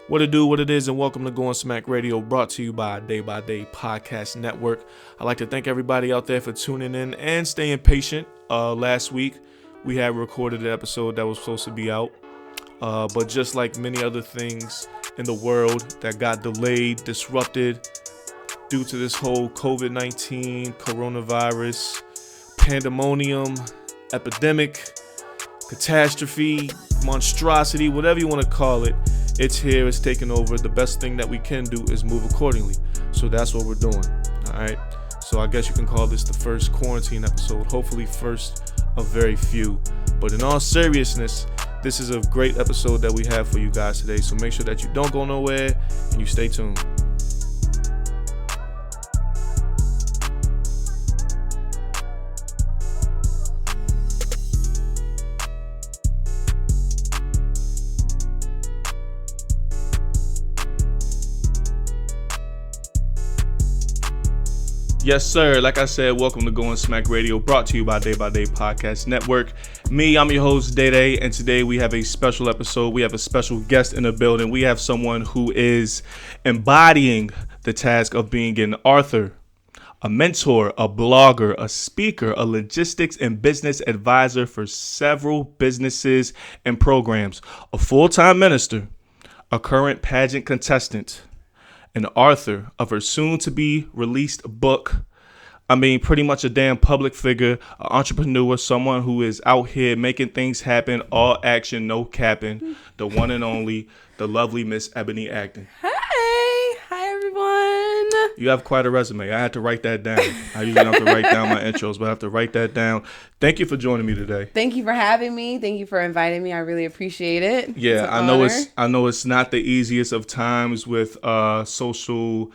What it do, what it is, and welcome to Going Smack Radio, brought to you by Day Podcast Network. I'd like to thank everybody out there for tuning in and staying patient. Last week, we had recorded an episode that was supposed to be out, but just like many other things in the world that got delayed, disrupted due to this whole COVID-19, coronavirus, pandemonium, epidemic, catastrophe, monstrosity, whatever you want to call it, it's here, it's taking over. The best thing that we can do is move accordingly. So that's what we're doing. All right. So I guess you can call this the first quarantine episode. Hopefully first of very few. But in all seriousness, this is a great episode that we have for you guys today. So make sure that you don't go nowhere and you stay tuned. Yes, sir. Like I said, welcome to Going Smack Radio, brought to you by Day Podcast Network. I'm your host, Day, and today we have a special episode. We have a special guest in the building. We have someone who is embodying the task of being an author, a mentor, a blogger, a speaker, a logistics and business advisor for several businesses and programs, a full-time minister, a current pageant contestant, an author of her soon-to-be released book. Pretty much a damn public figure, an entrepreneur, someone who is out here making things happen, all action, no capping. The one and only, the lovely Miss Ebony Acton. Hi everyone. You have quite a resume. I had to write that down. I usually don't have to write down my intros, but I have to write that down. Thank you for joining me today. Thank you for having me. Thank you for inviting me. I really appreciate it. Yeah, I know it's not the easiest of times with social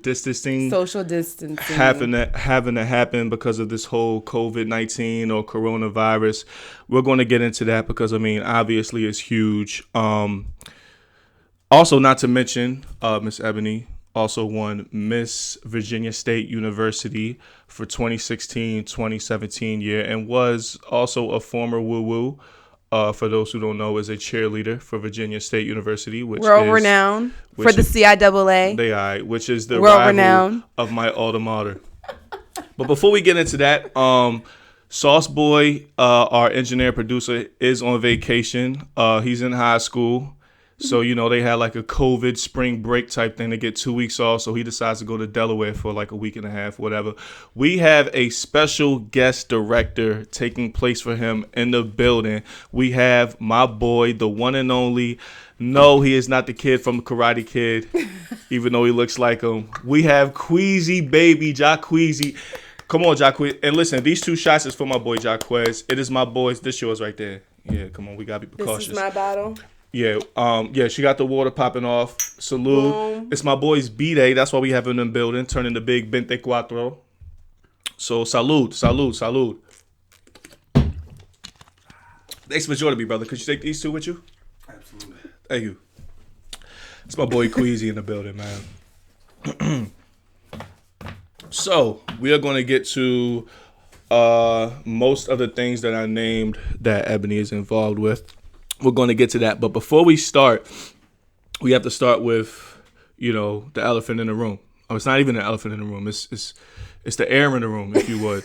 distancing. Social distancing having to happen because of this whole COVID-19 or coronavirus. We're going to get into that because obviously it's huge. Also, not to mention, Miss Ebony also won Miss Virginia State University for 2016-2017 year and was also a former woo-woo. For those who don't know, is a cheerleader for Virginia State University, which world renowned for the CIAA. They are, which is the world rival renowned of my alma mater. But before we get into that, Sauce Boy, our engineer producer, is on vacation. He's in high school. So, they had like a COVID spring break type thing to get 2 weeks off. So he decides to go to Delaware for like a week and a half, whatever. We have a special guest director taking place for him in the building. We have my boy, the one and only. No, he is not the kid from Karate Kid, even though he looks like him. We have Queasy baby, Jacqueezy. Come on, Jacqueezy. And listen, these 2 shots is for my boy, Jacquez. It is my boy's. This yours right there. Yeah, come on. We got to be precautious. This is my bottle. Yeah, she got the water popping off. Salute. Boom. It's my boy's B-Day. That's why we have him in the building, turning the big 24. So, salute. Thanks for joining me, brother. Could you take these 2 with you? Absolutely. Thank you. It's my boy Queasy in the building, man. So, we are going to get to most of the things that I named that Ebony is involved with. We're going to get to that. But before we start, we have to start with, the elephant in the room. Oh, it's not even an elephant in the room. It's the air in the room, if you would.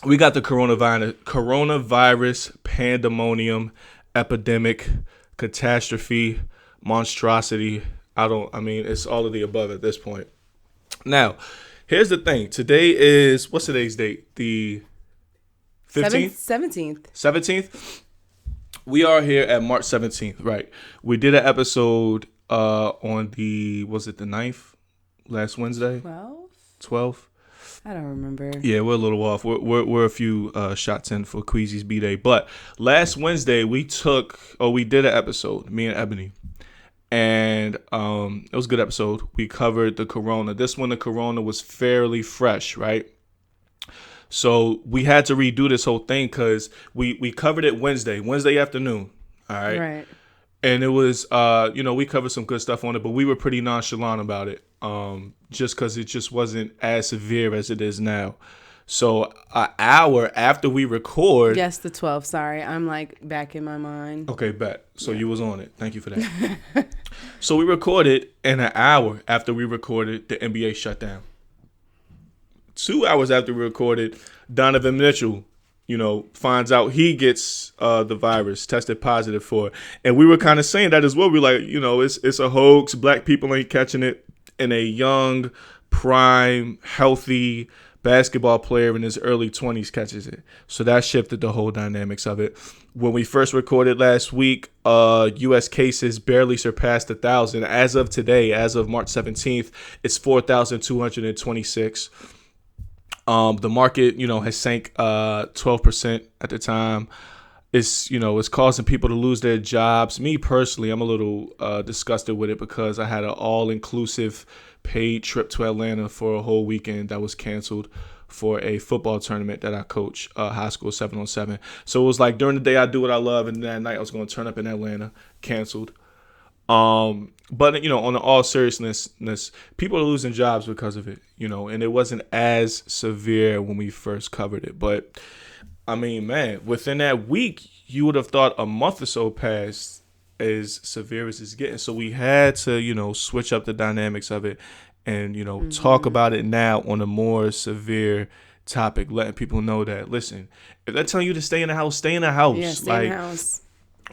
We got the coronavirus pandemonium, epidemic, catastrophe, monstrosity. It's all of the above at this point. Now, here's the thing. Today is, what's today's date? The 15th? 17th. 17th? We are here at March 17th, right? We did an episode on the 9th? Last Wednesday? 12th? I don't remember. Yeah, we're a little off. We're a few shots in for Queasy's B-Day. But last Wednesday, we did an episode, me and Ebony. And it was a good episode. We covered the corona. This one, the corona was fairly fresh, right? So we had to redo this whole thing because we covered it Wednesday afternoon. All right. Right. And it was, we covered some good stuff on it, but we were pretty nonchalant about it. Just because it just wasn't as severe as it is now. So an hour after we record. Yes, the 12th. Sorry. I'm like back in my mind. Okay, bet. So you was on it. Thank you for that. So we recorded, and an hour after we recorded, the NBA shut down. 2 hours after we recorded, Donovan Mitchell, finds out he gets the virus, tested positive for it. And we were kind of saying that as well. We're like, it's a hoax. Black people ain't catching it. And a young, prime, healthy basketball player in his early 20s catches it. So that shifted the whole dynamics of it. When we first recorded last week, U.S. cases barely surpassed 1,000. As of today, as of March 17th, it's 4,226. The market, has sank 12% at the time. It's causing people to lose their jobs. Me personally, I'm a little disgusted with it because I had an all-inclusive paid trip to Atlanta for a whole weekend that was canceled for a football tournament that I coach, high school 7-on-7. So it was like during the day I do what I love, and that night I was going to turn up in Atlanta, canceled. But on the all seriousness, people are losing jobs because of it, and it wasn't as severe when we first covered it. But I mean, man, within that week, you would have thought a month or so passed as severe as it's getting. So we had to, switch up the dynamics of it and, talk about it now on a more severe topic, letting people know that, listen, if they're telling you to stay in the house, stay in the house. Yeah, stay in the house.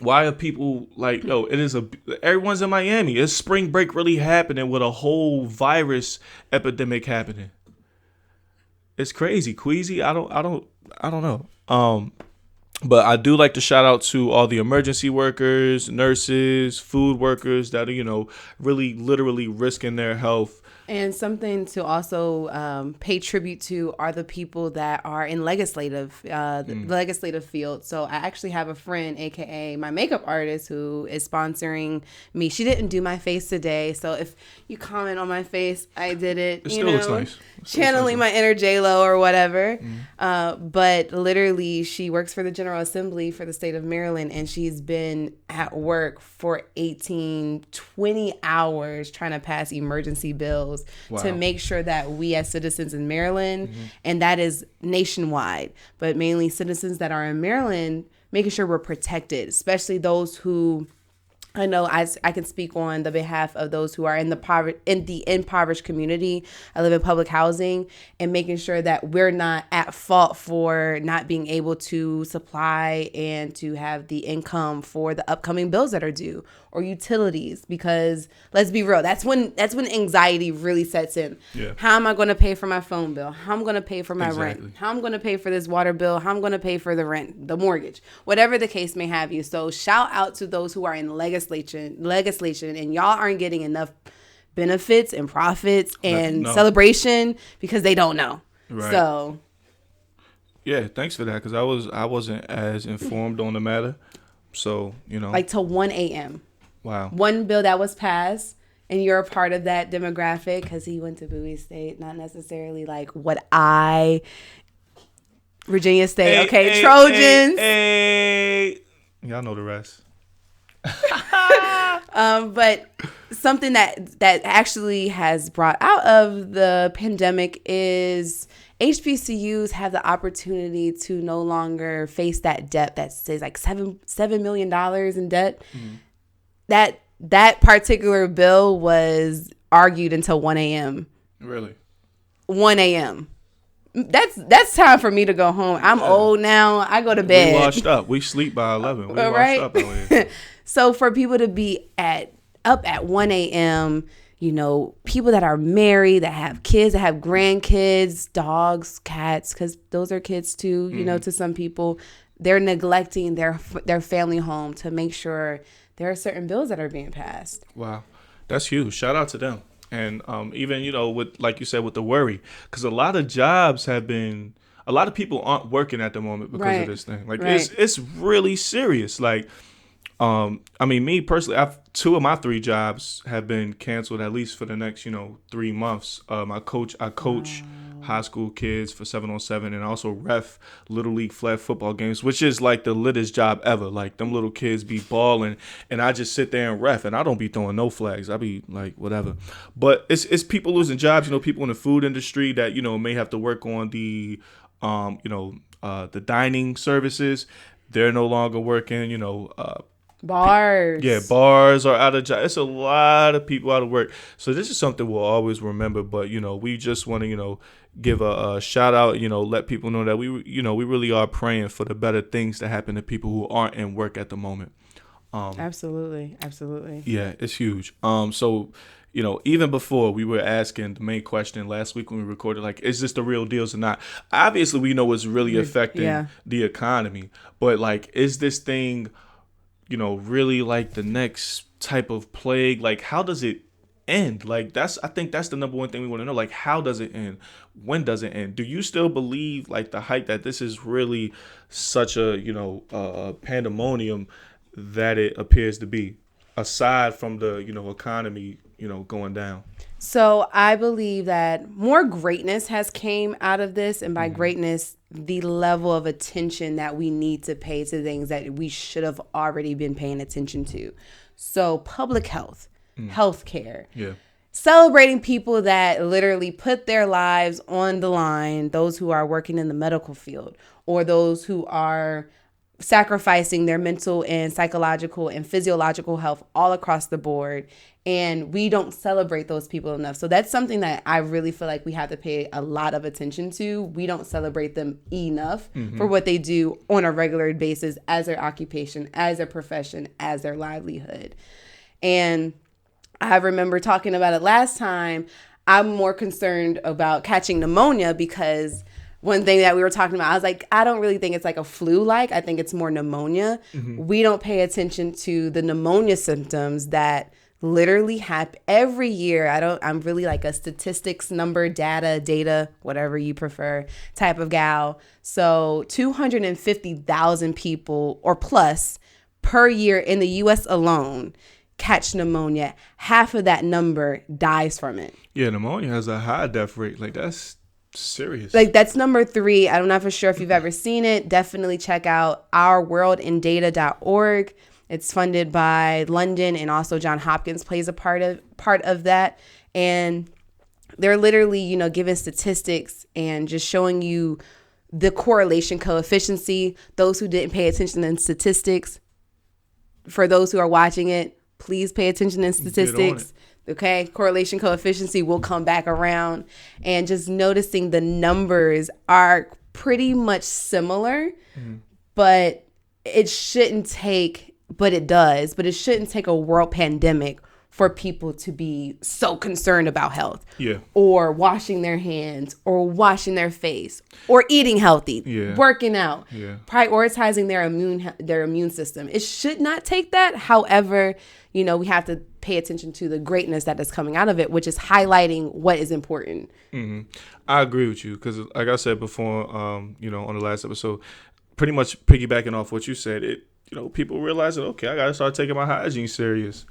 Why are people like, everyone's in Miami. Is spring break really happening with a whole virus epidemic happening? It's crazy. Queasy. I don't know. But I do like to shout out to all the emergency workers, nurses, food workers that are, really literally risking their health. And something to also pay tribute to are the people that are in legislative field. So I actually have a friend, aka my makeup artist, who is sponsoring me. She didn't do my face today, so if you comment on my face, I did it. It still looks nice. Channeling my inner J-Lo or whatever. But literally, she works for the General Assembly for the state of Maryland, and she's been at work for 20 hours trying to pass emergency bills. Wow. To make sure that we as citizens in Maryland, and that is nationwide, but mainly citizens that are in Maryland, making sure we're protected, especially those who, I know I can speak on the behalf of those who are in the impoverished community. I live in public housing, and making sure that we're not at fault for not being able to supply and to have the income for the upcoming bills that are due, or utilities, because let's be real, that's when anxiety really sets in. Yeah. How am I going to pay for my phone bill? How am I going to pay for my rent? How am I going to pay for this water bill? How am I going to pay for the rent, the mortgage, whatever the case may have you. So shout out to those who are in legislation, and y'all aren't getting enough benefits and profits and celebration because they don't know. Right. So yeah, thanks for that, because I wasn't as informed on the matter. So, like till 1 a.m. Wow. One bill that was passed, and you're a part of that demographic because he went to Bowie State, not necessarily like Virginia State. Trojans. Y'all know the rest. But something that actually has brought out of the pandemic is HBCUs have the opportunity to no longer face that debt that says like $7 million in debt. That particular bill was argued until 1 a.m. Really? 1 a.m. That's time for me to go home. I'm old now. I go to bed. We washed up. We sleep by 11. We right? washed up out here. So for people to be up at 1 a.m., people that are married, that have kids, that have grandkids, dogs, cats, because those are kids too, to some people, they're neglecting their family home to make sure there are certain bills that are being passed. Wow. That's huge. Shout out to them. And even, with, like you said, with the worry, because a lot of people aren't working at the moment because of this thing. Like, it's really serious. Like, me personally, 2 of my 3 jobs have been canceled at least for the next, 3 months. I coach high school kids for 7-on-7, and I also ref Little League flag football games, which is like the littest job ever. Like, them little kids be balling, and I just sit there and ref, and I don't be throwing no flags. I be like, whatever. But it's people losing jobs, people in the food industry that, may have to work on the dining services. They're no longer working, Bars. Yeah, bars are out of job. It's a lot of people out of work. So this is something we'll always remember. But, we just want to, give a shout out, let people know that we really are praying for the better things to happen to people who aren't in work at the moment. Absolutely. Yeah, it's huge. So, even before we were asking the main question last week when we recorded, like, is this the real deals or not? Obviously, we know it's really affecting the economy. But, like, is this thing, really like the next type of plague? Like, how does it end? Like, I think that's the number one thing we want to know. Like, how does it end? When does it end? Do you still believe, like, the hype that this is really such a, pandemonium that it appears to be, aside from the, economy, going down? So I believe that more greatness has came out of this. And by greatness, the level of attention that we need to pay to things that we should have already been paying attention to. So public health, healthcare, celebrating people that literally put their lives on the line, those who are working in the medical field, or those who are sacrificing their mental and psychological and physiological health all across the board. And we don't celebrate those people enough. So that's something that I really feel like we have to pay a lot of attention to. We don't celebrate them enough for what they do on a regular basis as their occupation, as their profession, as their livelihood. And I remember talking about it last time. I'm more concerned about catching pneumonia because one thing that we were talking about, I was like, I don't really think it's like a flu-like. I think it's more pneumonia. We don't pay attention to the pneumonia symptoms that literally happen every year. I'm really like a statistics number, data, whatever you prefer type of gal. So 250,000 people or plus per year in the US alone catch pneumonia. Half of that number dies from it. Yeah, pneumonia has a high death rate. Like, that's serious. Like, that's number 3. I'm not for sure if you've ever seen it. Definitely check out ourworldindata.org. It's funded by London, and also Johns Hopkins plays a part of that. And they're literally, giving statistics and just showing you the correlation coefficient. Those who didn't pay attention in statistics, for those who are watching it, please pay attention in statistics. Okay, correlation coefficient will come back around, and just noticing the numbers are pretty much similar, but it shouldn't take. But it does. But it shouldn't take a world pandemic for people to be so concerned about health. Yeah. Or washing their hands, or washing their face, or eating healthy, working out, prioritizing their immune system. It should not take that. However, we have to pay attention to the greatness that is coming out of it, which is highlighting what is important. I agree with you because, like I said before, on the last episode, pretty much piggybacking off what you said, people realizing, okay, I got to start taking my hygiene serious.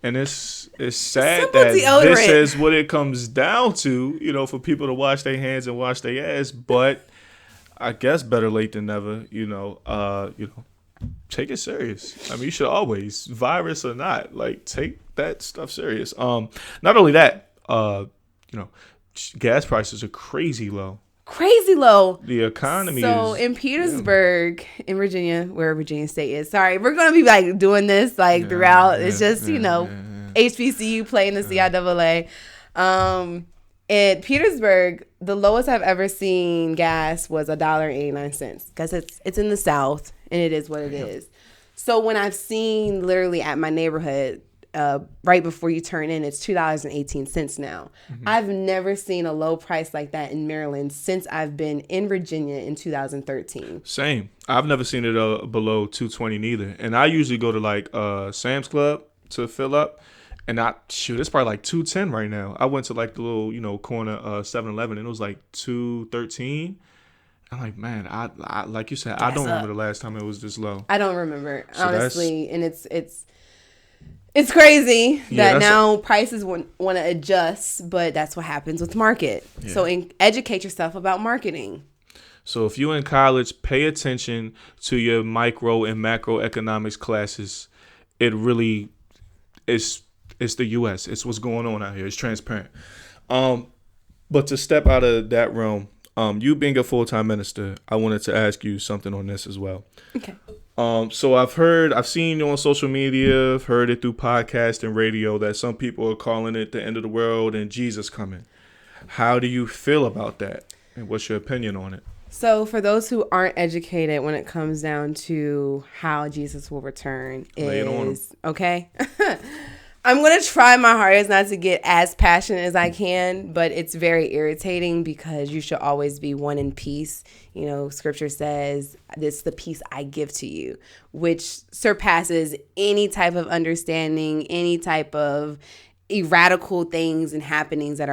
And it's sad that this is what it comes down to, for people to wash their hands and wash their ass. But I guess better late than never, take it serious. I mean, you should always, virus or not, like, take that stuff serious. Not only that, gas prices are crazy low. The economy is... in Petersburg, in Virginia, where Virginia State is. Sorry, we're going to be, like, doing this, like, throughout. It's just, HBCU playing the CIAA. In Petersburg, the lowest I've ever seen gas was $1.89 because it's in the South, and it is what it is. So when I've seen literally at my neighborhood, right before you turn in, it's $2.18 now. I've never seen a low price like that in Maryland since I've been in Virginia in 2013. Same. I've never seen it below $2.20 neither. And I usually go to like Sam's Club to fill up. And it's probably like $2.10 right now. I went to like the little, corner 7-Eleven, and it was like $2.13. I'm like, man, I like you said, I don't remember the last time it was this low. I don't remember, honestly. And it's crazy that now prices want to adjust, but that's what happens with market. Yeah. So educate yourself about marketing. So if you're in college, pay attention to your micro and macroeconomics classes. It really is. It's the U.S. It's what's going on out here. It's transparent. But to step out of that realm, you being a full-time minister, I wanted to ask you something on this as well. Okay. So I've seen on social media, I've heard it through podcast and radio that some people are calling it the end of the world and Jesus coming. How do you feel about that? And what's your opinion on it? So for those who aren't educated when it comes down to how Jesus will return Lay it on 'em. okay. I'm going to try my hardest not to get as passionate as I can, but it's very irritating because you should always be one in peace. You know, scripture says, this is the peace I give to you, which surpasses any type of understanding, any type of radical things and happenings that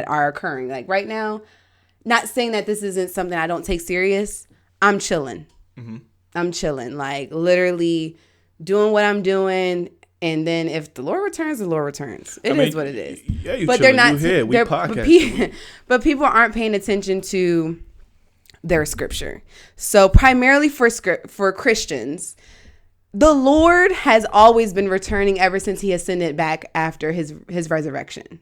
are occurring. Like right now, not saying that this isn't something I don't take serious. I'm chilling. Mm-hmm. I'm chilling, like literally doing what I'm doing. And then if the Lord returns, the Lord returns. It is what it is. Yeah, you but chilling. they're not. You here. We podcast. But people aren't paying attention to their scripture. So primarily for Christians, the Lord has always been returning ever since he ascended back after his resurrection.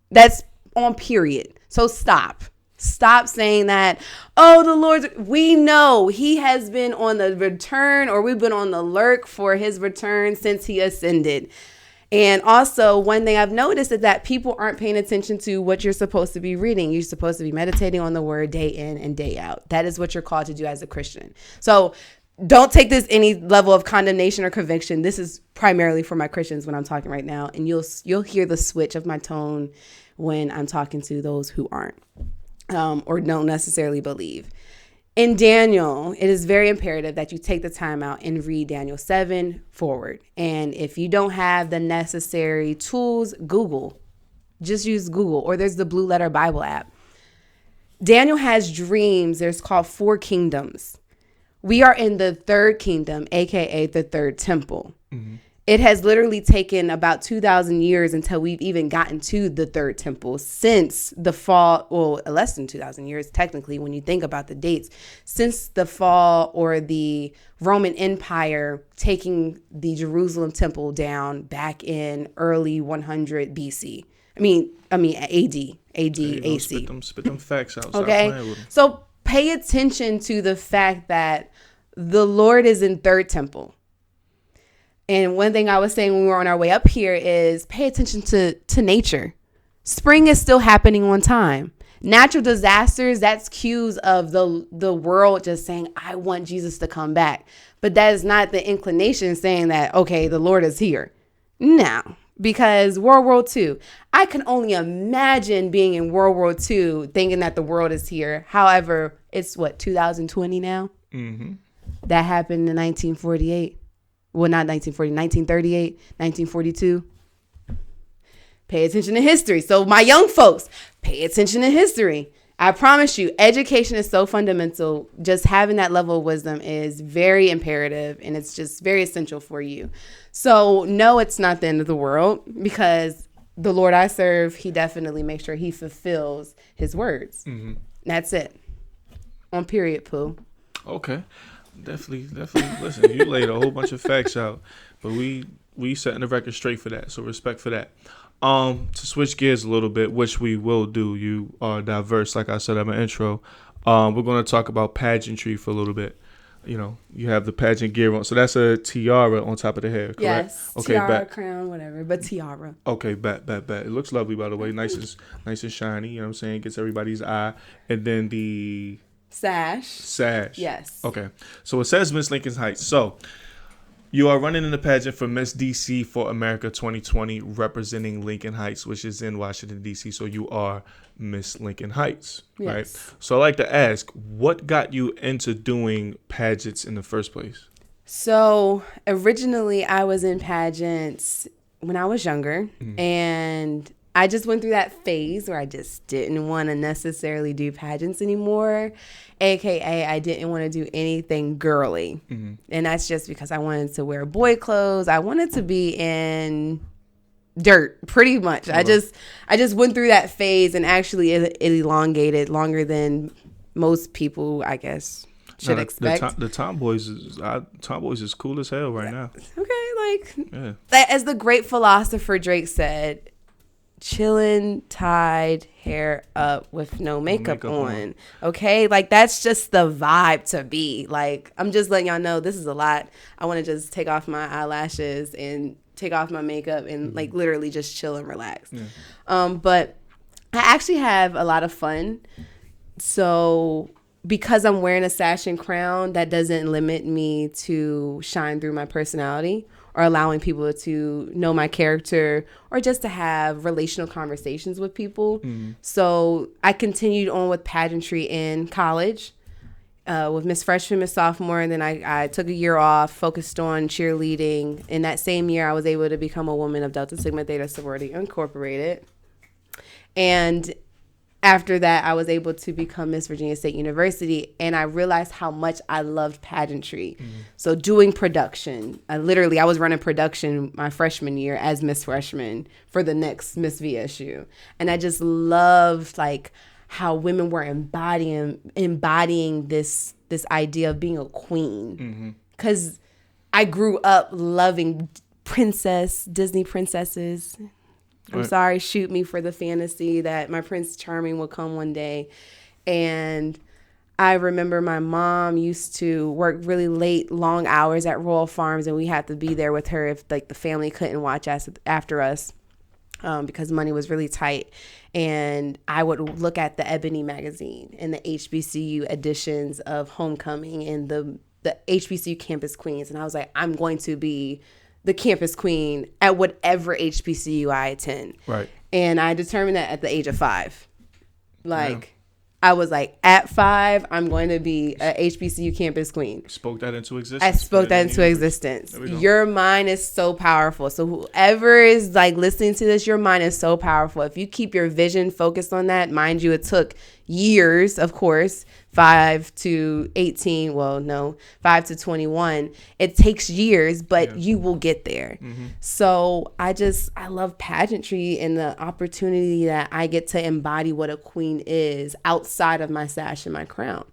That's on period. So stop saying that, oh, the Lord, we know he has been on the return, or we've been on the lurk for his return since he ascended. And also, one thing I've noticed is that people aren't paying attention to what you're supposed to be reading. You're supposed to be meditating on the word day in and day out. That is what you're called to do as a Christian. So don't take this any level of condemnation or conviction. This is primarily for my Christians when I'm talking right now. And you'll hear the switch of my tone when I'm talking to those who aren't. Or don't necessarily believe. In Daniel, it is very imperative that you take the time out and read Daniel 7 forward. And if you don't have the necessary tools, Google. Just use Google, or there's the Blue Letter Bible app. Daniel has dreams. There's called 4 kingdoms. We are in the 3rd kingdom, aka the 3rd temple. Mm-hmm. It has literally taken about 2,000 years until we've even gotten to the 3rd temple since the fall, well, less than 2,000 years, technically, when you think about the dates, since the fall or the Roman Empire taking the Jerusalem temple down back in early 100 BC. I mean AD, AC. Spit them facts out. Okay. So pay attention to the fact that the Lord is in 3rd temple. And one thing I was saying when we were on our way up here is pay attention to nature. Spring is still happening on time. Natural disasters, that's cues of the world just saying, I want Jesus to come back. But that is not the inclination saying that, okay, the Lord is here. No, because World War II, I can only imagine being in World War II thinking that the world is here. However, it's 2020 now? Mm-hmm. That happened in 1948. Well, not 1940, 1938, 1942. Pay attention to history. So my young folks, pay attention to history. I promise you, education is so fundamental. Just having that level of wisdom is very imperative, and it's just very essential for you. So no, it's not the end of the world, because the Lord I serve, he definitely makes sure he fulfills his words. Mm-hmm. That's it. On period, Pooh. Okay. Definitely. Listen, you laid a whole bunch of facts out, but we setting the record straight for that. So respect for that. To switch gears a little bit, which we will do. You are diverse, like I said in my intro. We're going to talk about pageantry for a little bit. You know, you have the pageant gear on, so that's a tiara on top of the hair, correct? Yes. Okay, tiara, crown, whatever, but tiara. Okay, bet. It looks lovely, by the way. Nice and shiny. You know what I'm saying? Gets everybody's eye, and then the Sash. Yes. Okay. So it says Miss Lincoln Heights. So you are running in the pageant for Miss DC for America 2020, representing Lincoln Heights, which is in Washington, D.C. So you are Miss Lincoln Heights, yes. Right? So I like to ask, what got you into doing pageants in the first place? So originally I was in pageants when I was younger, and I just went through that phase where I just didn't want to necessarily do pageants anymore, aka I didn't want to do anything girly. Mm-hmm. And that's just because I wanted to wear boy clothes. I wanted to be in dirt, pretty much. I just went through that phase, and actually it elongated longer than most people, I guess, should expect. The tomboys is cool as hell right now. Okay, like as the great philosopher Drake said, chilling, tied hair up with no makeup on. Okay, like that's just the vibe to be. Like, I'm just letting y'all know this is a lot. I want to just take off my eyelashes and take off my makeup and like literally just chill and relax. But I actually have a lot of fun. So because I'm wearing a sash and crown, that doesn't limit me to shine through my personality or allowing people to know my character or just to have relational conversations with people. So I continued on with pageantry in college with Miss Freshman, Miss Sophomore, and then I took a year off, focused on cheerleading. In that same year, I was able to become a woman of Delta Sigma Theta Sorority Incorporated. And after that, I was able to become Miss Virginia State University, and I realized how much I loved pageantry. So doing production, I was running production my freshman year as Miss Freshman for the next Miss VSU. And I just loved like how women were embodying this idea of being a queen. Because I grew up loving Disney princesses. I'm sorry, shoot me for the fantasy that my Prince Charming will come one day. And I remember my mom used to work really late, long hours at Royal Farms, and we had to be there with her if like the family couldn't watch us after us because money was really tight. And I would look at the Ebony magazine and the HBCU editions of Homecoming and the HBCU Campus Queens. And I was like, I'm going to be the campus queen at whatever HBCU I attend. Right. And I determined that at the age of 5. Like, I was like, at 5, I'm going to be a HBCU campus queen. Spoke that into existence. I spoke that into existence. Your mind is so powerful. So whoever is like listening to this, your mind is so powerful. If you keep your vision focused on that, mind you, it took years, of course, 5 to 18. Well, no, 5 to 21. It takes years, but you will get there. So I love pageantry and the opportunity that I get to embody what a queen is outside of my sash and my crown.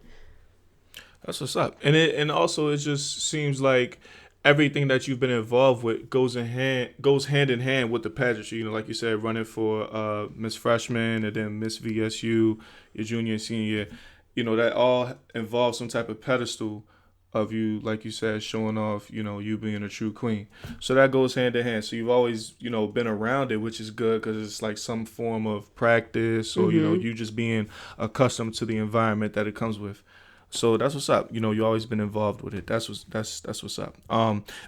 That's what's up. And also it just seems like everything that you've been involved with goes hand in hand with the pageantry. You know, like you said, running for Miss Freshman and then Miss VSU, your junior and senior year. You know, that all involves some type of pedestal of you, like you said, showing off, you know, you being a true queen. So that goes hand in hand. So you've always, you know, been around it, which is good because it's like some form of practice or, you know, you just being accustomed to the environment that it comes with. So that's what's up. You know, you always been involved with it. That's what's up.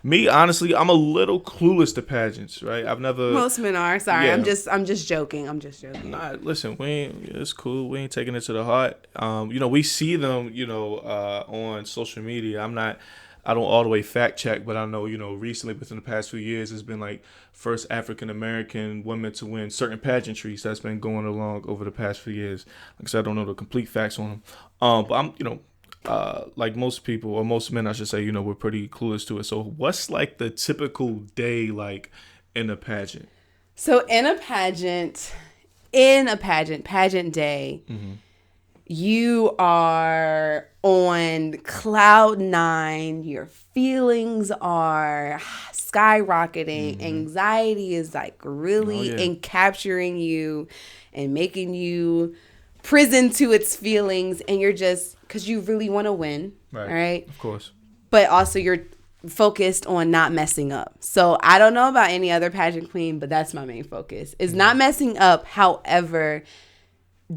Me, honestly, I'm a little clueless to pageants, right? I've never. Most men are. Sorry, Yeah. I'm just joking. Nah, listen, it's cool. We ain't taking it to the heart. You know, we see them, you know, on social media. I don't all the way fact check, but I know, you know, recently within the past few years, it's been like first African-American women to win certain pageantries that's been going along over the past few years. Like I said, I don't know the complete facts on them. But I'm, you know, like most people or most men, I should say, you know, we're pretty clueless to it. So what's like the typical day like in a pageant? So in a pageant day, you are on cloud 9. Your feelings are skyrocketing. Anxiety is like really capturing you and making you prison to its feelings. And you're just, because you really want to win. Right? Of course. But also you're focused on not messing up. So I don't know about any other pageant queen, but that's my main focus is not messing up. However,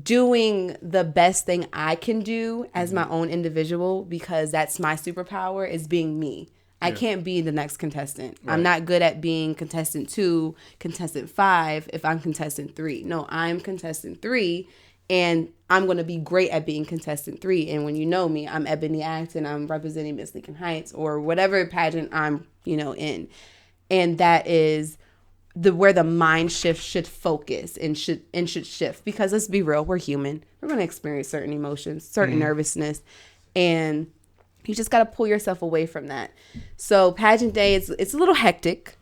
doing the best thing I can do as my own individual, because that's my superpower, is being me. I can't be the next contestant. I'm not good at being contestant 2, contestant 5 if I'm contestant 3. No, I'm contestant 3 and I'm going to be great at being contestant 3. And when you know me, I'm Ebony Acton, I'm representing Miss Lincoln Heights or whatever pageant I'm, you know, in. And that is where the mind shift should focus and should shift, because let's be real, we're human. We're going to experience certain emotions, certain nervousness, and you just got to pull yourself away from that. So pageant day, it's a little hectic.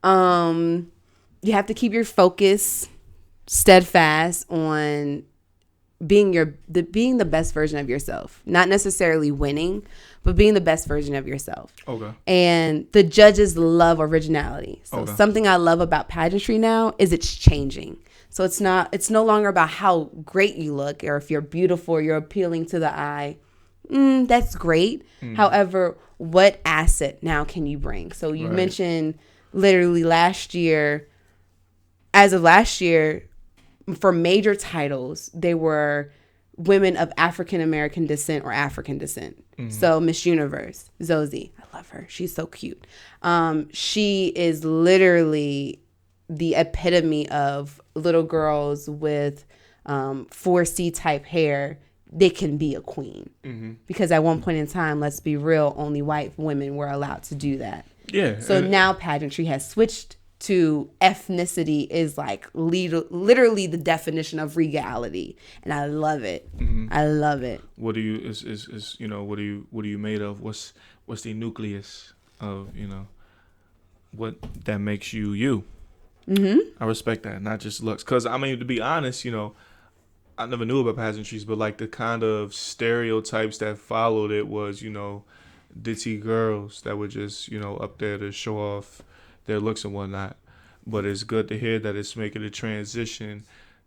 You have to keep your focus steadfast on being the best version of yourself, not necessarily winning, but being the best version of yourself. Okay. And the judges love originality. So something I love about pageantry now is it's changing. So it's no longer about how great you look or if you're beautiful or you're appealing to the eye. That's great. However, what asset now can you bring? So you mentioned literally as of last year, for major titles, they were women of African American descent or African descent. So Miss Universe, Zoe, I love her. She's so cute. She is literally the epitome of little girls with 4C type hair. They can be a queen. Because at one point in time, let's be real, only white women were allowed to do that. Yeah. So now pageantry has switched to ethnicity is like literally the definition of regality, and I love it. I love it. What do you what are you made of? What's the nucleus of what that makes you? I respect that, not just looks. Because I mean, to be honest, I never knew about pageantries, but like the kind of stereotypes that followed it was ditzy girls that were just up there to show off their looks and whatnot. But it's good to hear that it's making a transition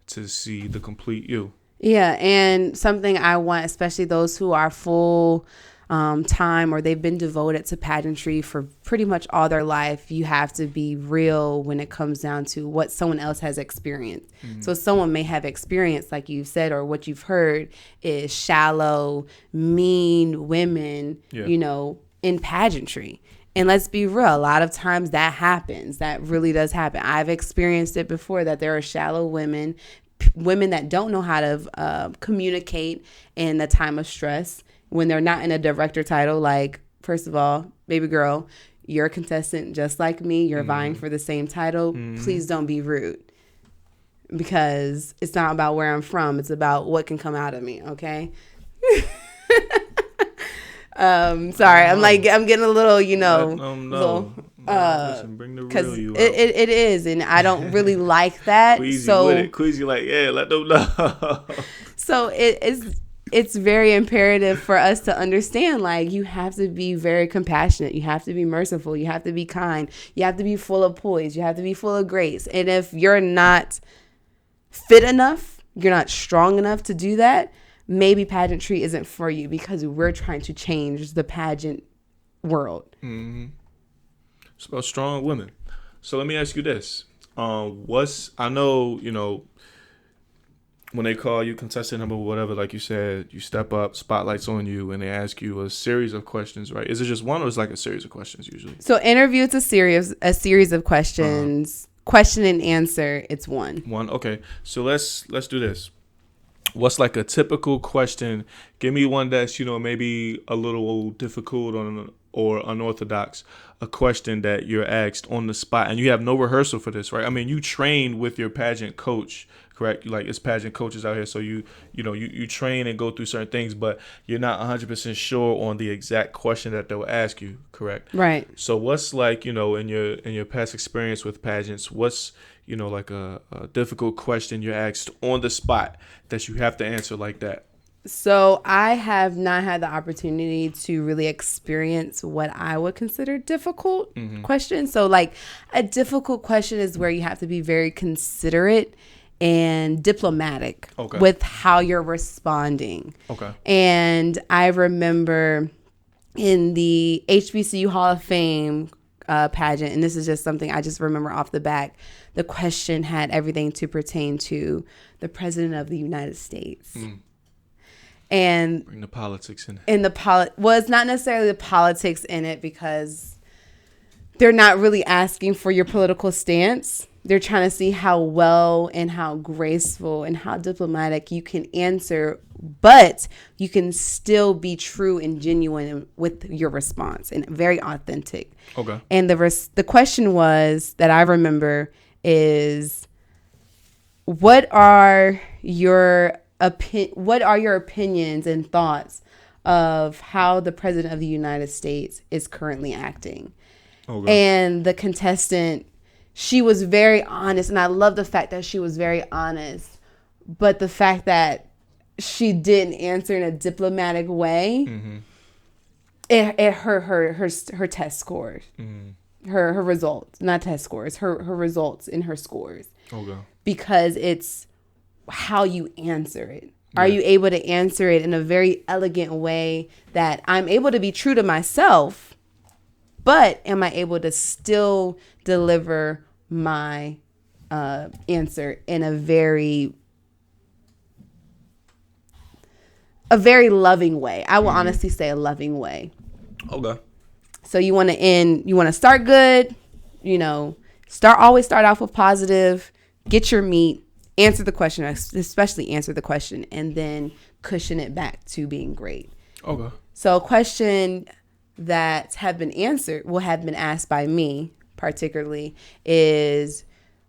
to see the complete you. Yeah, and something I want, especially those who are full time or they've been devoted to pageantry for pretty much all their life, you have to be real when it comes down to what someone else has experienced. So someone may have experienced, like you said, or what you've heard is shallow, mean women, in pageantry. And let's be real, a lot of times that happens. That really does happen. I've experienced it before, that there are shallow women that don't know how to communicate in the time of stress when they're not in a director title. Like, first of all, baby girl, you're a contestant just like me. You're vying for the same title. Please don't be rude, because it's not about where I'm from. It's about what can come out of me. Okay. Sorry, I'm getting a little, little, listen, bring the real you it is, and I don't really like that. Queasy, like, yeah, let them know. So it's very imperative for us to understand, like, you have to be very compassionate. You have to be merciful. You have to be kind. You have to be full of poise. You have to be full of grace. And if you're not fit enough, you're not strong enough to do that, maybe pageantry isn't for you, because we're trying to change the pageant world. It's about strong women. So let me ask you this. I know, when they call you contestant number whatever, like you said, you step up, spotlight's on you, and they ask you a series of questions, right? Is it just one, or is it like a series of questions usually? So interview, it's a series of questions. Question and answer, it's one. Okay. So let's do this. What's like a typical question? Give me one that's, maybe a little difficult or unorthodox, a question that you're asked on the spot, and you have no rehearsal for this, right? I mean, you train with your pageant coach, correct? Like, it's pageant coaches out here, so you train and go through certain things, but you're not 100% sure on the exact question that they'll ask you, correct? Right. So what's like, in your past experience with pageants, what's like a difficult question you're asked on the spot that you have to answer like that? So I have not had the opportunity to really experience what I would consider difficult questions. So like a difficult question is where you have to be very considerate and diplomatic with how you're responding. And I remember in the HBCU Hall of Fame pageant, and this is just something I just remember off the back, the question had everything to pertain to the President of the United States. And bring the politics in. It's not necessarily the politics in it, because they're not really asking for your political stance. They're trying to see how well and how graceful and how diplomatic you can answer, but you can still be true and genuine with your response and very authentic. And the question was, that I remember, is what are your opinions and thoughts of how the President of the United States is currently acting? And the contestant, she was very honest, and I love the fact that she was very honest. But the fact that she didn't answer in a diplomatic way, it hurt her test scores. Her results, not test scores, her results in her scores. Okay. Because it's how you answer it. Are you able to answer it in a very elegant way that I'm able to be true to myself, but am I able to still deliver my answer in a very loving way? I will honestly say a loving way. Okay. So you want to start good, always start off with positive, get your meat, answer the question, especially answer the question, and then cushion it back to being great. Okay. So a question that have been asked by me particularly is,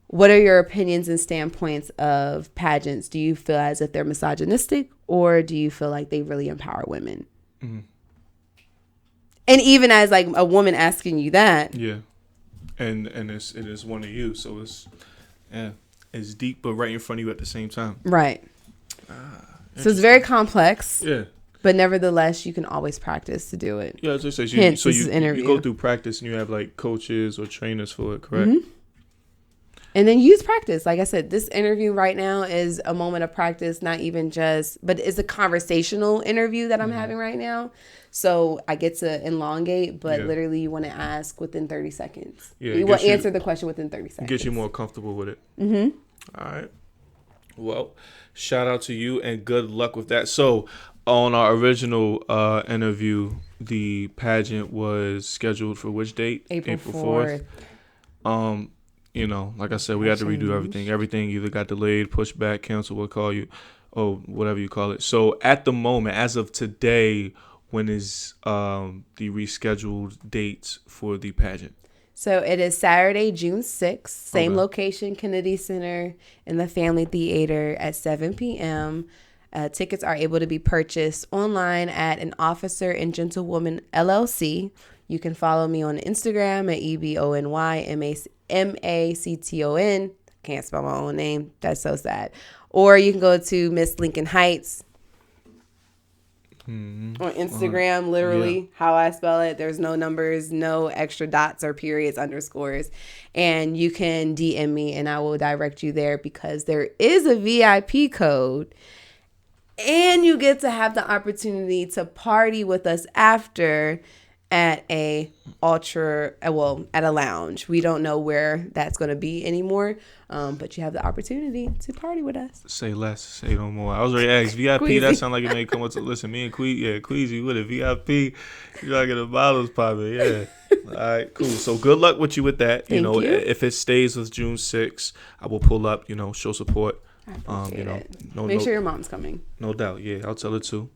what are your opinions and standpoints of pageants? Do you feel as if they're misogynistic, or do you feel like they really empower women? And even as like a woman asking you that. Yeah. And it is one of you. So it's deep, but right in front of you at the same time. Right. So it's very complex. Yeah. But nevertheless, you can always practice to do it. Yeah, as I say, you go through practice and you have like coaches or trainers for it, correct? And then use practice. Like I said, this interview right now is a moment of practice, not even but it's a conversational interview that I'm having right now. So I get to elongate, but literally you want to ask within 30 seconds. Yeah, you will answer the question within 30 seconds. Get you more comfortable with it. All right. Well, shout out to you and good luck with that. So on our original interview, the pageant was scheduled for which date? April 4th. Like I said, we had to redo everything. Everything either got delayed, pushed back, canceled, we'll call you, or whatever you call it. So at the moment, as of today, when is the rescheduled dates for the pageant? So it is Saturday, June 6th, same location, Kennedy Center in the Family Theater at 7 p.m. Tickets are able to be purchased online at An Officer and Gentlewoman LLC. You can follow me on Instagram at EBONYMACTON. Can't spell my own name. That's so sad. Or you can go to Miss Lincoln Heights on Instagram, literally how I spell it. There's no numbers, no extra dots or periods, underscores. And you can DM me and I will direct you there, because there is a VIP code. And you get to have the opportunity to party with us after at a lounge. We don't know where that's going to be anymore, but you have the opportunity to party with us. Say less, say no more. I was ready to ask VIP. Queasy. That sound like it may come up to listen. Me and Queasy with a VIP. You gotta get the bottles popping. Yeah. All right, cool. So good luck with you with that. Thank you. If it stays with June 6th, I will pull up. Show support. Make sure your mom's coming. No doubt. Yeah, I'll tell her too.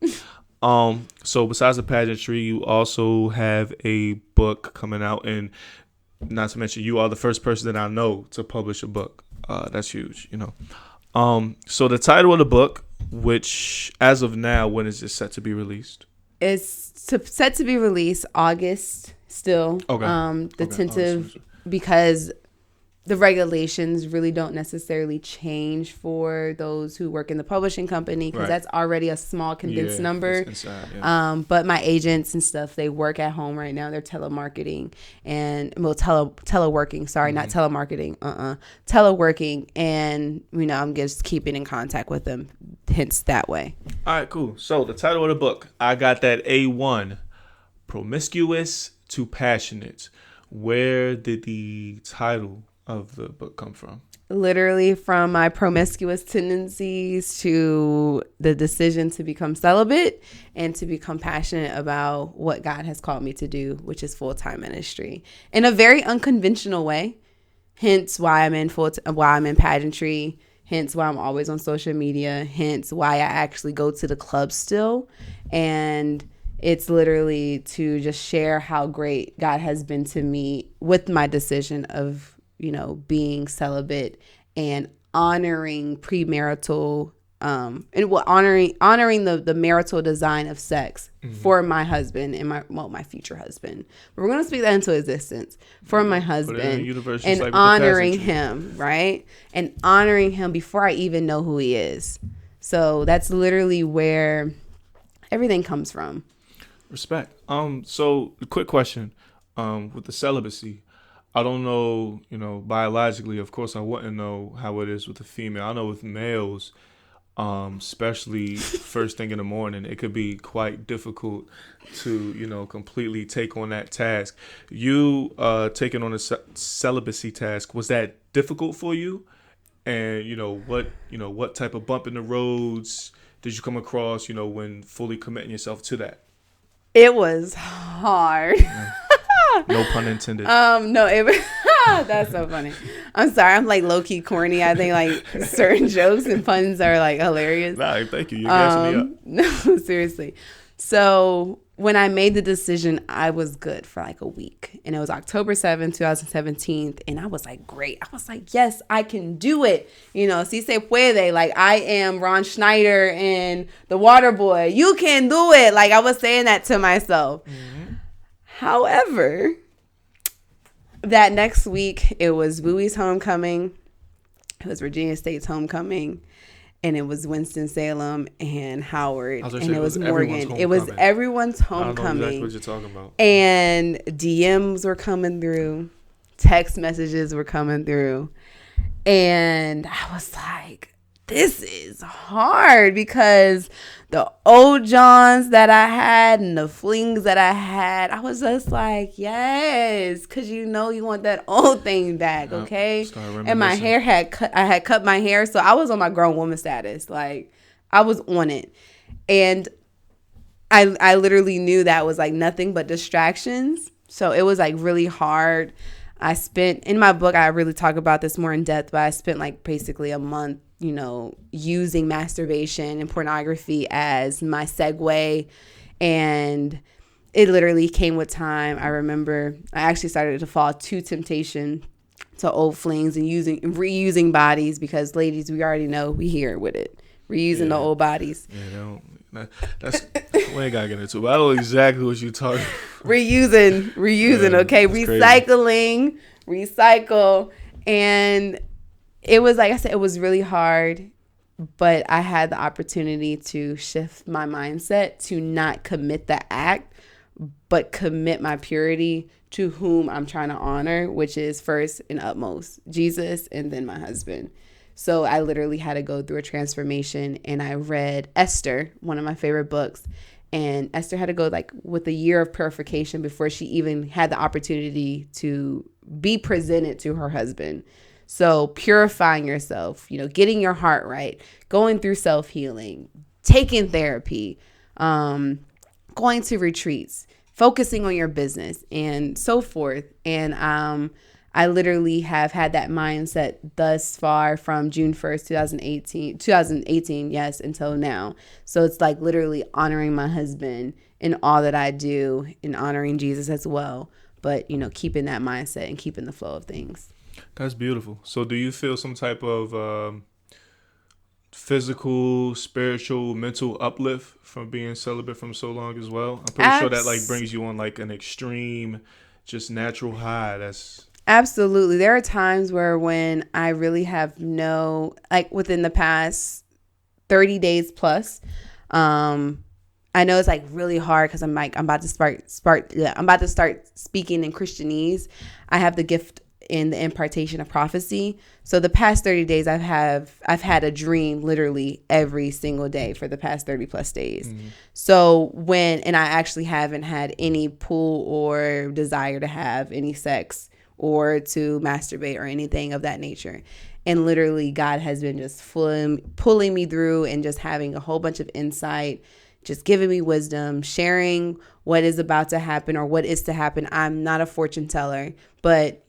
So besides the pageantry, you also have a book coming out, and not to mention you are the first person that I know to publish a book. That's huge, So the title of the book, which as of now, when is it set to be released? It's set to be released August still. Okay. Tentative, because the regulations really don't necessarily change for those who work in the publishing company, because that's already a small condensed number. Inside, but my agents and stuff, they work at home right now. They're telemarketing and teleworking. Sorry, not telemarketing. Teleworking, and I'm just keeping in contact with them. Hence that way. All right, cool. So the title of the book, I got that A1, Promiscuous to Passionate. Where did the title of the book come from? Literally from my promiscuous tendencies to the decision to become celibate and to become passionate about what God has called me to do, which is full-time ministry in a very unconventional way. Hence why I'm in pageantry. Hence why I'm always on social media. Hence why I actually go to the club still. And it's literally to just share how great God has been to me with my decision of being celibate and honoring premarital, honoring the marital design of sex for my husband and my future husband. But we're going to speak that into existence for my husband and honoring him, right? And honoring him before I even know who he is. So that's literally where everything comes from. Respect. So quick question. With the celibacy, I don't know, biologically, of course I wouldn't know how it is with a female. I know with males, especially first thing in the morning, it could be quite difficult to, completely take on that task. You taking on a celibacy task, was that difficult for you? And what type of bump in the roads did you come across, when fully committing yourself to that? It was hard. No pun intended. No, that's so funny. I'm sorry. I'm like low key corny. I think like certain jokes and puns are like hilarious. Nah, thank you. You're gassing me No, up. seriously. So when I made the decision, I was good for like a week, and it was October 7th, 2017. And I was like, great. I was like, yes, I can do it. Si se puede. Like, I am Ron Schneider in The Waterboy. You can do it. Like, I was saying that to myself. Mm-hmm. However, that next week, it was Bowie's homecoming. It was Virginia State's homecoming. And it was Winston-Salem and Howard. And it was Morgan. It was everyone's homecoming. I don't know exactly what you're talking about. And DMs were coming through. Text messages were coming through. And I was like, this is hard, because the old Johns that I had and the flings that I had, I was just like, yes, because you want that old thing back, okay? And my hair I had cut my hair, so I was on my grown woman status. Like, I was on it. And I literally knew that was like nothing but distractions. So it was like really hard. I spent, in my book, I really talk about this more in depth, but I spent like basically a month using masturbation and pornography as my segue. And it literally came with time. I remember I actually started to fall to temptation to old flings and reusing bodies, because ladies, we already know we here with it. Reusing the old bodies. Yeah, that's we ain't gotta get into it. But I know exactly what you're talking about. Reusing, okay? Recycling, recycle. And it was, like I said, it was really hard, but I had the opportunity to shift my mindset to not commit the act, but commit my purity to whom I'm trying to honor, which is first and utmost Jesus, and then my husband. So I literally had to go through a transformation, and I read Esther, one of my favorite books. And Esther had to go like with a year of purification before she even had the opportunity to be presented to her husband. So purifying yourself, getting your heart right, going through self-healing, taking therapy, going to retreats, focusing on your business, and so forth. And I literally have had that mindset thus far from June 1st, 2018, yes, until now. So it's like literally honoring my husband in all that I do, and honoring Jesus as well. But, keeping that mindset and keeping the flow of things. That's beautiful. So do you feel some type of physical, spiritual, mental uplift from being celibate from so long as well? I'm pretty sure that like brings you on like an extreme, just natural high. That's absolutely. There are times where when I really have within the past 30 days plus, I know it's like really hard because I'm about to start speaking in Christianese. I have the gift in the impartation of prophecy. So the past 30 days I've had a dream literally every single day for the past 30 plus days. Mm-hmm. So and I actually haven't had any pull or desire to have any sex or to masturbate or anything of that nature. And literally God has been just pulling me through and just having a whole bunch of insight, just giving me wisdom, sharing what is about to happen or what is to happen. I'm not a fortune teller, but,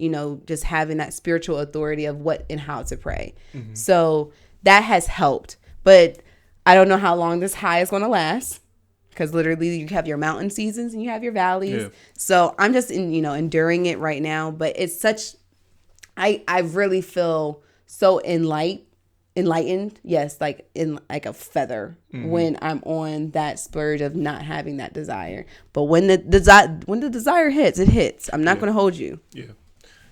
just having that spiritual authority of what and how to pray. Mm-hmm. So that has helped. But I don't know how long this high is going to last, because literally you have your mountain seasons and you have your valleys. Yeah. So I'm just enduring it right now. But it's I really feel so enlightened, yes, like in like a feather, mm-hmm. when I'm on that splurge of not having that desire. But when the desire hits, it hits. I'm not going to hold you.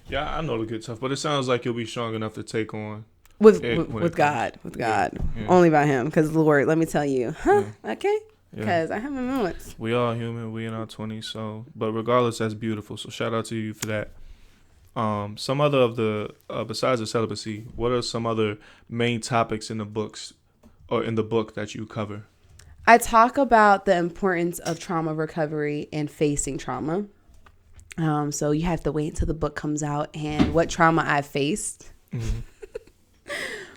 Yeah, I know the good stuff, but it sounds like you'll be strong enough to take on With God. Yeah. Only by him, because Lord, let me tell you, okay, because I have my moments. We all human. We in our 20s, so but regardless, that's beautiful. So shout out to you for that. Some other of the besides the celibacy, what are some other main topics in the books or in the book that you cover? I talk about the importance of trauma recovery and facing trauma. So you have to wait until the book comes out and what trauma I've faced. Mm-hmm.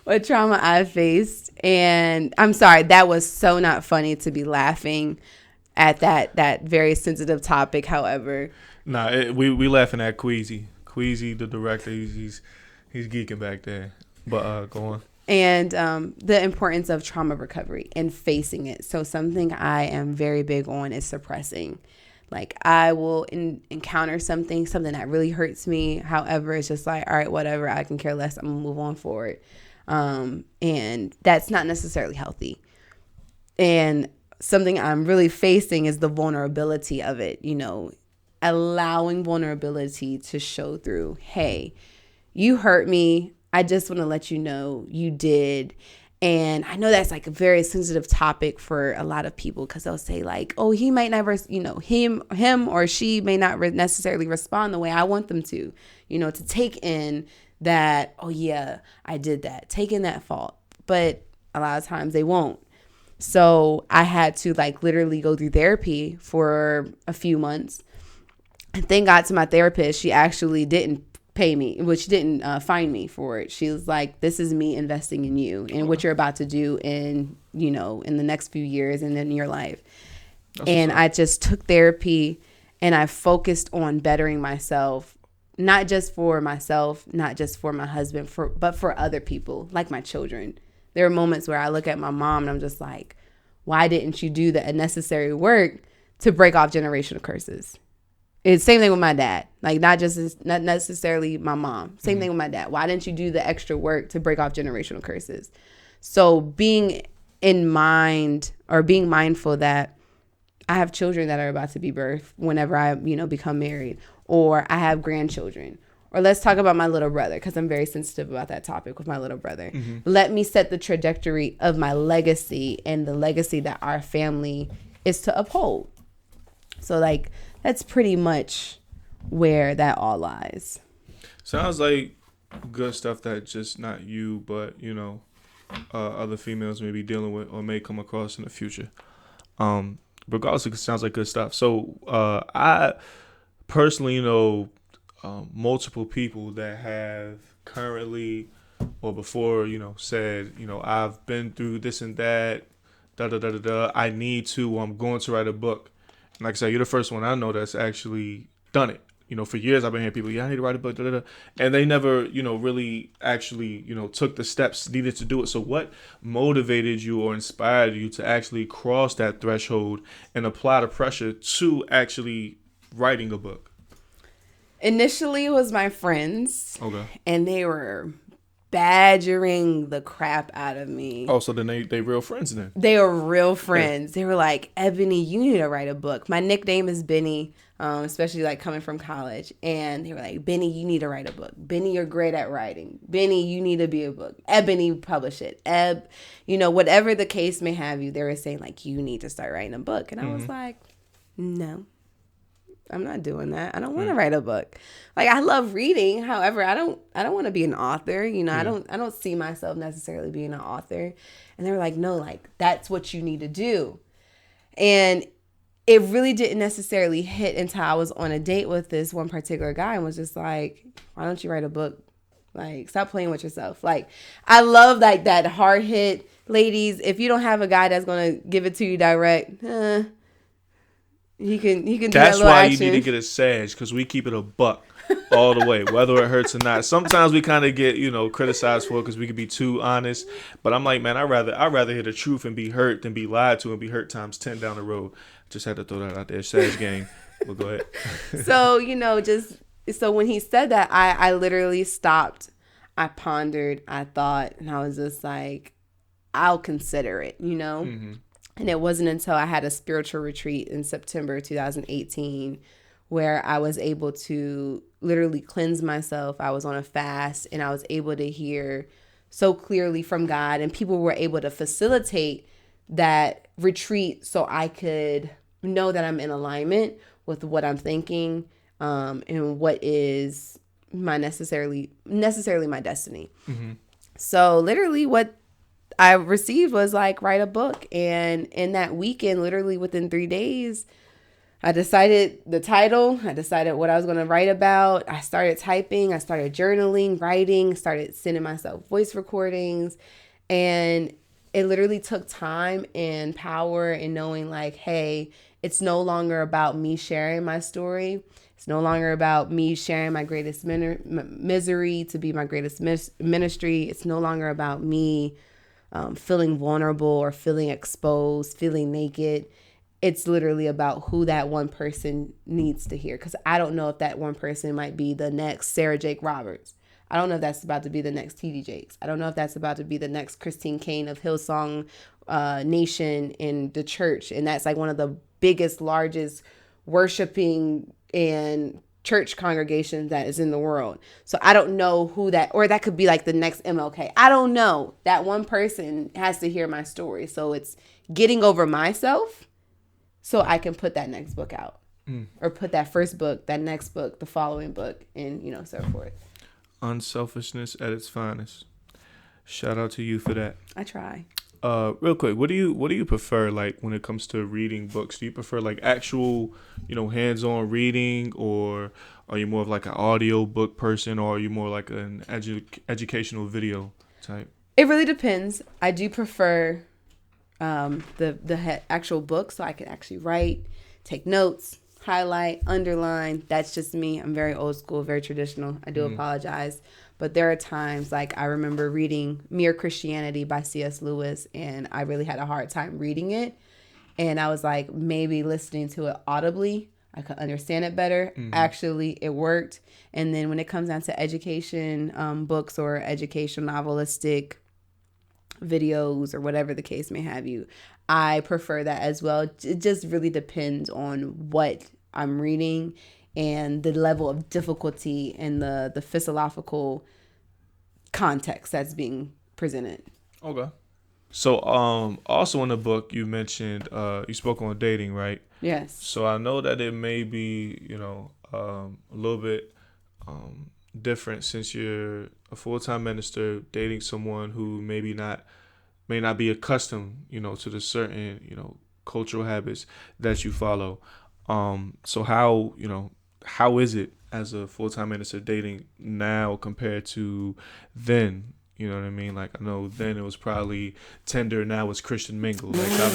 What trauma I've faced. And I'm sorry, that was so not funny to be laughing at that very sensitive topic. However, we laughing at Queasy, the director. He's geeking back there. But go on. And the importance of trauma recovery and facing it. So something I am very big on is suppressing. Like I will encounter something that really hurts me. However, it's just like, all right, whatever, I can care less. I'm gonna move on forward. And that's not necessarily healthy. And something I'm really facing is the vulnerability of it, allowing vulnerability to show through. Hey, you hurt me. I just want to let you know you did. And I know that's like a very sensitive topic for a lot of people because they'll say like, oh, he might never, him or she may not necessarily respond the way I want them to take in that, oh yeah, I did that, take in that fault. But a lot of times they won't. So I had to like literally go through therapy for a few months. And thank God to my therapist, she actually didn't pay me, which didn't fine me for it. She was like, this is me investing in you and what you're about to do in the next few years and in your life. And I just took therapy and I focused on bettering myself, not just for myself, not just for my husband, but for other people, like my children. There are moments where I look at my mom and I'm just like, why didn't you do the necessary work to break off generational curses? It's the same thing with my dad. Like not necessarily my mom. Same thing with my dad. Why didn't you do the extra work to break off generational curses? So being mindful that I have children that are about to be birthed whenever I, become married, or I have grandchildren. Or let's talk about my little brother, because I'm very sensitive about that topic with my little brother. Mm-hmm. Let me set the trajectory of my legacy and the legacy that our family is to uphold. So like, that's pretty much where that all lies. Sounds like good stuff that just not you, but, other females may be dealing with or may come across in the future. Regardless, it sounds like good stuff. So I personally know multiple people that have currently or before, said, I've been through this and that, I need to, I'm going to write a book. And like I said, you're the first one I know that's actually done it. For years I've been hearing people, I need to write a book, and they never, really actually, took the steps needed to do it. So what motivated you or inspired you to actually cross that threshold and apply the pressure to actually writing a book? Initially, it was my friends. Okay. And they were badgering the crap out of me. Oh, so then they real friends then? They were real friends. Yeah. They were like, Ebony, you need to write a book. My nickname is Benny, especially like coming from college. And they were like, Benny, you need to write a book. Benny, you're great at writing. Benny, you need to be a book. Ebony, publish it. Whatever the case may have you, they were saying like, you need to start writing a book. And I was like, no. I'm not doing that. I don't want to write a book. Like I love reading. However, I don't want to be an author. I don't see myself necessarily being an author. And they were like, no, like that's what you need to do. And it really didn't necessarily hit until I was on a date with this one particular guy and was just like, why don't you write a book? Like, stop playing with yourself. Like, I love like that hard hit. Ladies, if you don't have a guy that's going to give it to you direct, He can do that. That's why action. You need to get a Sag, because we keep it a buck all the way, whether it hurts or not. Sometimes we kind of get criticized for it because we can be too honest. But I'm like, man, I'd rather hear the truth and be hurt than be lied to and be hurt times 10 down the road. Just had to throw that out there. Sag gang. Well, go ahead. So when he said that, I literally stopped. I pondered. I thought, and I was just like, I'll consider it. Mm-hmm. And it wasn't until I had a spiritual retreat in September 2018 where I was able to literally cleanse myself. I was on a fast and I was able to hear so clearly from God, and people were able to facilitate that retreat so I could know that I'm in alignment with what I'm thinking, and what is my necessarily my destiny. Mm-hmm. So literally what I received was like, write a book. And in that weekend, literally within 3 days, I decided the title. I decided what I was going to write about. I started typing. I started journaling, writing, started sending myself voice recordings. And it literally took time and power in knowing like, hey, it's no longer about me sharing my story. It's no longer about me sharing my greatest misery to be my greatest ministry. It's no longer about me feeling vulnerable or feeling exposed, feeling naked. It's literally about who that one person needs to hear. Because I don't know if that one person might be the next Sarah Jake Roberts. I don't know if that's about to be the next TD Jakes. I don't know if that's about to be the next Christine Kane of Hillsong Nation in the church. And that's like one of the biggest, largest worshiping and church congregations that is in the world. So I don't know who that, or that could be like the next MLK. I don't know. That one person has to hear my story. So it's getting over myself so I can put that next book out, or put that first book, that next book, the following book, and, you know, so forth. Unselfishness at its finest. Shout out to you for that. I try. Real quick, what do you prefer, like, when it comes to reading books? Do you prefer like actual, hands-on reading, or are you more of like an audio book person, or are you more like an educational video type? It really depends. I do prefer the actual book, so I can actually write, take notes, highlight, underline. That's just me. I'm very old school, very traditional. I do apologize. But there are times, like I remember reading Mere Christianity by C.S. Lewis, and I really had a hard time reading it. And I was like, maybe listening to it audibly, I could understand it better. Actually, it worked. And then when it comes down to education books or educational novelistic videos or whatever the case may have you, I prefer that as well. It just really depends on what I'm reading and the level of difficulty and the philosophical context that's being presented. Okay. So also in the book you mentioned you spoke on dating, right? Yes. So I know that it may be, a little bit different since you're a full-time minister dating someone who may not be accustomed, to the certain, cultural habits that you follow. So how is it as a full-time minister dating now compared to then? You know what I mean? Like, I know then it was probably Tinder, now it's Christian Mingle. Like, how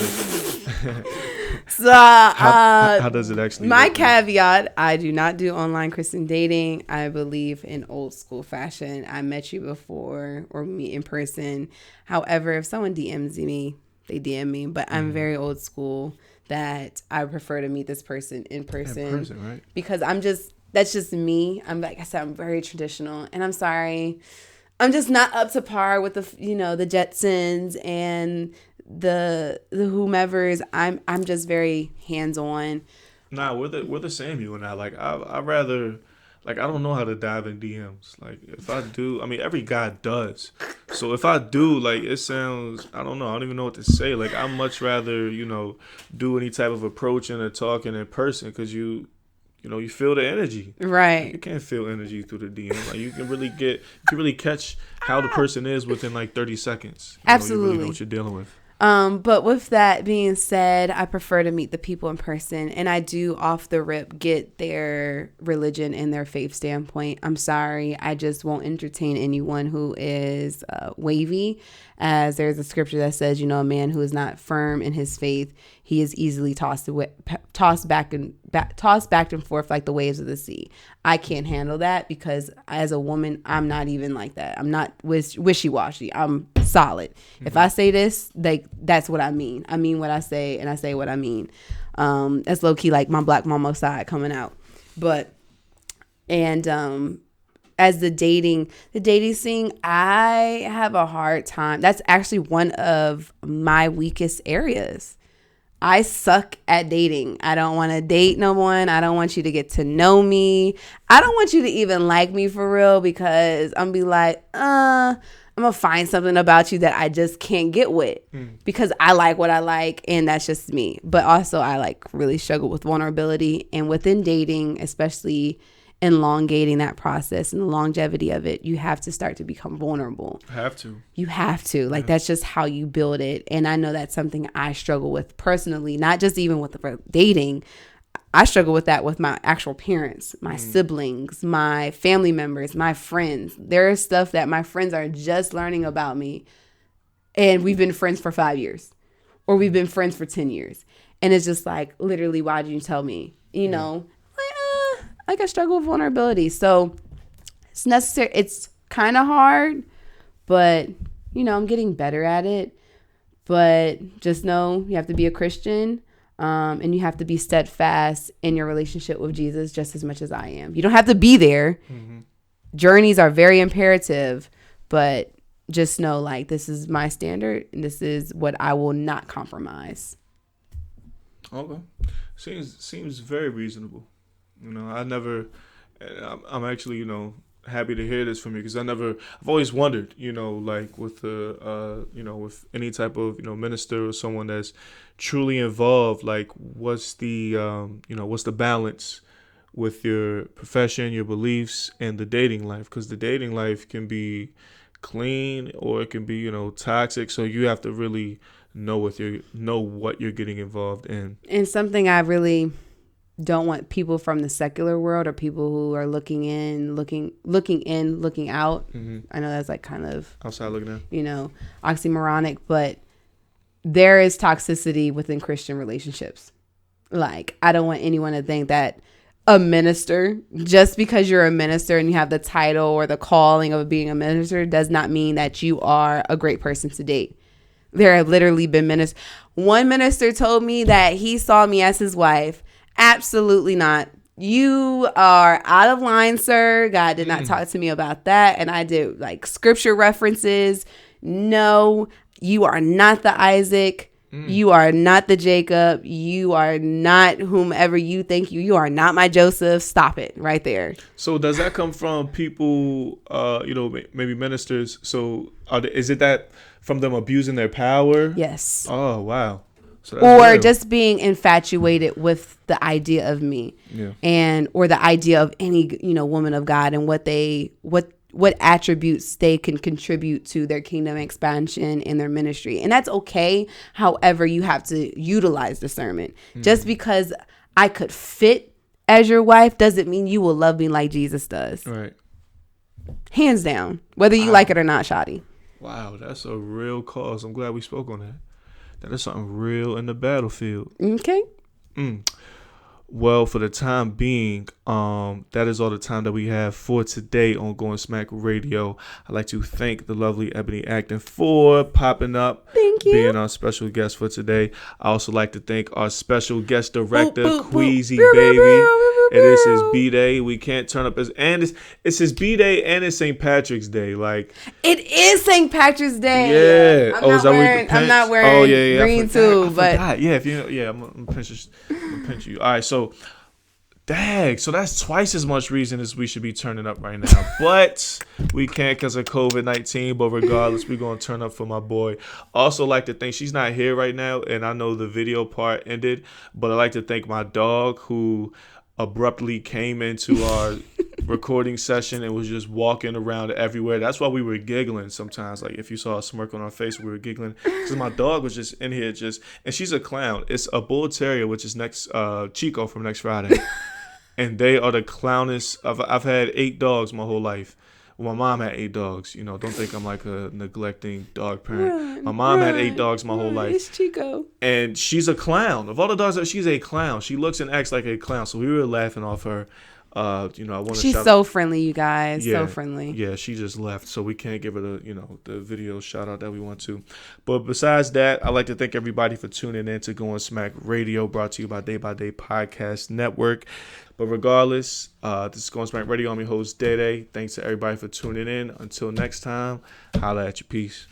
does it actually my work? Caveat, I do not do online Christian dating. I believe in old school fashion. I met you before or meet in person. However, if someone DMs me, they DM me. But I'm very old school that I prefer to meet this person in person. In person, right? Because that's just me. I'm, like I said, I'm very traditional. And I'm sorry, I'm just not up to par with the Jetsons and the whomevers. I'm just very hands-on. Nah, we're the same, you and I. Like, I rather, like, I don't know how to dive in DMs. Like, if I do, I mean, every guy does. So if I do, like, it sounds, I don't know, I don't even know what to say. Like, I'd much rather, do any type of approaching or talking in person, because you feel the energy. Right. Like, you can't feel energy through the DM. Like, you can really catch how the person is within like 30 seconds. Absolutely. You really know what you're dealing with. But with that being said, I prefer to meet the people in person, and I do off the rip get their religion and their faith standpoint. I'm sorry, I just won't entertain anyone who is wavy, as there's a scripture that says, a man who is not firm in his faith, he is easily tossed back and forth like the waves of the sea. I can't handle that, because as a woman, I'm not even like that. I'm not wishy-washy. I'm solid. If I say this, that's what I mean. I mean what I say, and I say what I mean. That's low-key like my black mama side coming out. As the dating scene, I have a hard time. That's actually one of my weakest areas. I suck at dating. I don't want to date no one. I don't want you to get to know me. I don't want you to even like me for real, because I'm be like, I'm going to find something about you that I just can't get with because I like what I like, and that's just me. But also I like really struggle with vulnerability, and within dating, especially elongating that process and the longevity of it, you have to start to become vulnerable. You have to. Like, that's just how you build it. And I know that's something I struggle with personally, not just even with the dating. I struggle with that with my actual parents, my siblings, my family members, my friends. There is stuff that my friends are just learning about me, and we've been friends for 5 years, or we've been friends for 10 years. And it's just like, literally, why didn't you tell me? You know, like I struggle with vulnerability. So it's necessary. It's kind of hard, but, you know, I'm getting better at it. But just know you have to be a Christian, and you have to be steadfast in your relationship with Jesus just as much as I am. You don't have to be there. Journeys are very imperative, but just know, like, this is my standard, and this is what I will not compromise. Okay. Seems very reasonable. You know, I'm actually, you know, happy to hear this from you, because I've always wondered, you know, like with with any type of, you know, minister or someone that's truly involved, like what's the balance with your profession, your beliefs, and the dating life, because the dating life can be clean or it can be, you know, toxic. So you have to really know what you're getting involved in. And something I really don't want people from the secular world, or people who are looking out. I know that's like kind of outside looking in, you know, oxymoronic, but there is toxicity within Christian relationships. Like, I don't want anyone to think that a minister, just because you're a minister and you have the title or the calling of being a minister, does not mean that you are a great person to date. There have literally been ministers. One minister told me that he saw me as his wife. Absolutely not. You are out of line, sir. God did not talk to me about that. And I did like scripture references. No, you are not the Isaac. You are not the Jacob. You are not whomever you think you are not my Joseph. Stop it right there. So does that come from people, maybe ministers? So is it that from them abusing their power? Yes. Oh, wow. So or real. Just being infatuated with the idea of me, or the idea of any, you know, woman of God, and what attributes they can contribute to their kingdom expansion in their ministry. And that's okay. However, you have to utilize discernment. Just because I could fit as your wife doesn't mean you will love me like Jesus does. Right. Hands down, whether you like it or not, Shadi. Wow, that's a real cause. I'm glad we spoke on that. That is something real in the battlefield. Okay. Well, for the time being, that is all the time that we have for today on Going Smack Radio. I'd like to thank the lovely Ebony Acton for popping up. Thank you. Being our special guest for today. I also like to thank our special guest director, Queasy Baby. It is his B-Day. We can't turn up it's his B-Day and it's St. Patrick's Day. Like, it is St. Patrick's Day. Yeah. I'm not wearing green too, but yeah, I'm gonna pinch you. All right, so dang, so that's twice as much reason as we should be turning up right now. But we can't because of COVID-19. But regardless, we're gonna turn up for my boy. Also like to thank, she's not here right now, and I know the video part ended, but I like to thank my dog who abruptly came into our recording session and was just walking around everywhere. That's why we were giggling sometimes. Like, if you saw a smirk on our face, we were giggling because my dog was just in here and she's a clown. It's a bull terrier, which is Chico from next Friday. And they are the clownest. I've had 8 dogs my whole life. Well, my mom had 8 dogs. You know, don't think I'm like a neglecting dog parent. My mom had 8 dogs my whole life. It's Chico. And she's a clown. Of all the dogs, she's a clown. She looks and acts like a clown. So we were laughing off her. I want to. She's so friendly, you guys. Yeah, so friendly. Yeah, she just left, so we can't give her the video shout out that we want to. But besides that, I'd like to thank everybody for tuning in to Going Smack Radio, brought to you by Day Podcast Network. But regardless, this is Going Smack Radio. I'm your host, Dede. Thanks to everybody for tuning in. Until next time, holla at your peace.